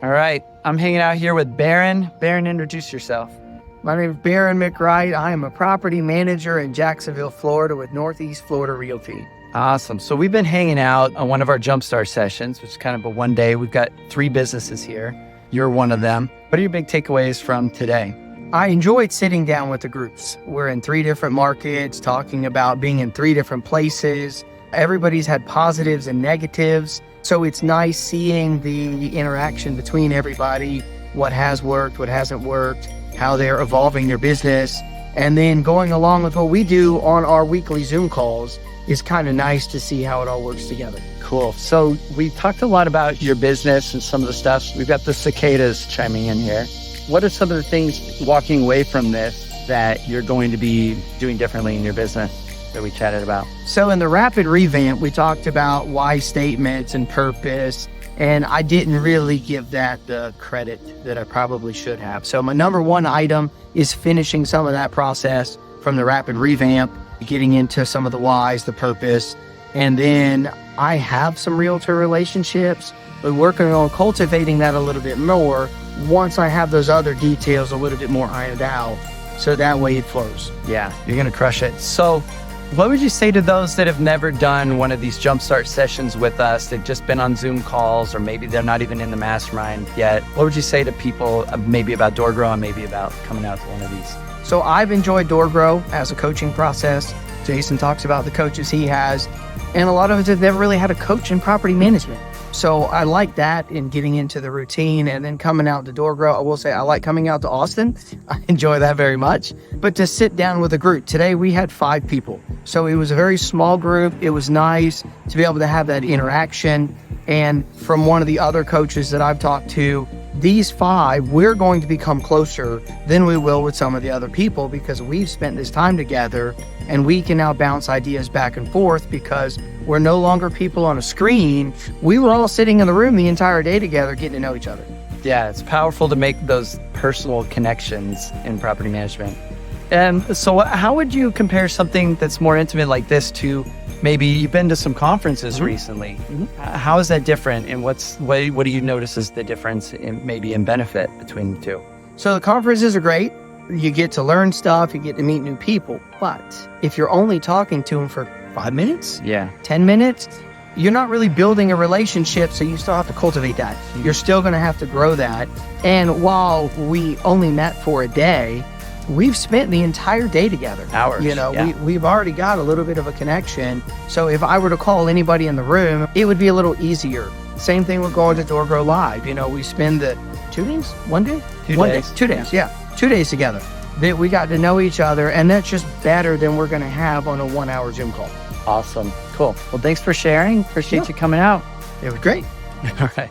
All right, I'm hanging out here with Barron. Barron, introduce yourself. My name is Barron McWright. I am a property manager in Jacksonville, Florida with Northeast Florida Realty. Awesome. So we've been hanging out on one of our Jumpstart sessions, which is kind of a one day. We've got 3 businesses here. You're one of them. What are your big takeaways from today? I enjoyed sitting down with the groups. We're in 3 different markets, talking about being in 3 different places. Everybody's had positives and negatives. So it's nice seeing the interaction between everybody, what has worked, what hasn't worked, how they're evolving their business. And then going along with what we do on our weekly Zoom calls is kind of nice to see how it all works together. Cool. So we talked a lot about your business and some of the stuff. We've got the cicadas chiming in here. What are some of the things walking away from this that you're going to be doing differently in your business that we chatted about? So in the rapid revamp, we talked about why statements and purpose, and I didn't really give that the credit that I probably should have. So my number 1 item is finishing some of that process from the rapid revamp, getting into some of the whys, the purpose, and then I have some realtor relationships, but working on cultivating that a little bit more once I have those other details a little bit more ironed out, so that way it flows. Yeah, you're going to crush it. So what would you say to those that have never done one of these Jumpstart sessions with us? They've just been on Zoom calls, or maybe they're not even in the mastermind yet. What would you say to people maybe about DoorGrow and maybe about coming out to one of these? So I've enjoyed DoorGrow as a coaching process. Jason talks about the coaches he has, and a lot of us have never really had a coach in property management. So I like that in getting into the routine, and then coming out to DoorGrow. I will say I like coming out to Austin. I enjoy that very much. But to sit down with a group, today we had 5 people. So it was a very small group. It was nice to be able to have that interaction. And from one of the other coaches that I've talked to, these 5, we're going to become closer than we will with some of the other people, because we've spent this time together and we can now bounce ideas back and forth because we're no longer people on a screen. We were all sitting in the room the entire day together, getting to know each other. Yeah, it's powerful to make those personal connections in property management. And so how would you compare something that's more intimate like this to maybe you've been to some conferences recently? How is that different, and what do you notice is the difference in maybe in benefit between the 2? So the conferences are great. You get to learn stuff, you get to meet new people. But if you're only talking to them for 5 minutes, 10 minutes, you're not really building a relationship, so you still have to cultivate that. You're still going to have to grow that. And while we only met for a day, we've spent the entire day together. Hours. We've already got a little bit of a connection. So if I were to call anybody in the room, it would be a little easier. Same thing with going to DoorGrow Live. We spend the 2 days, 1 day? 2 days. 2 days, yeah. 2 days together. That we got to know each other, and that's just better than we're going to have on a 1-hour Zoom call. Awesome. Cool. Well, thanks for sharing. Appreciate you coming out. It was great. All right.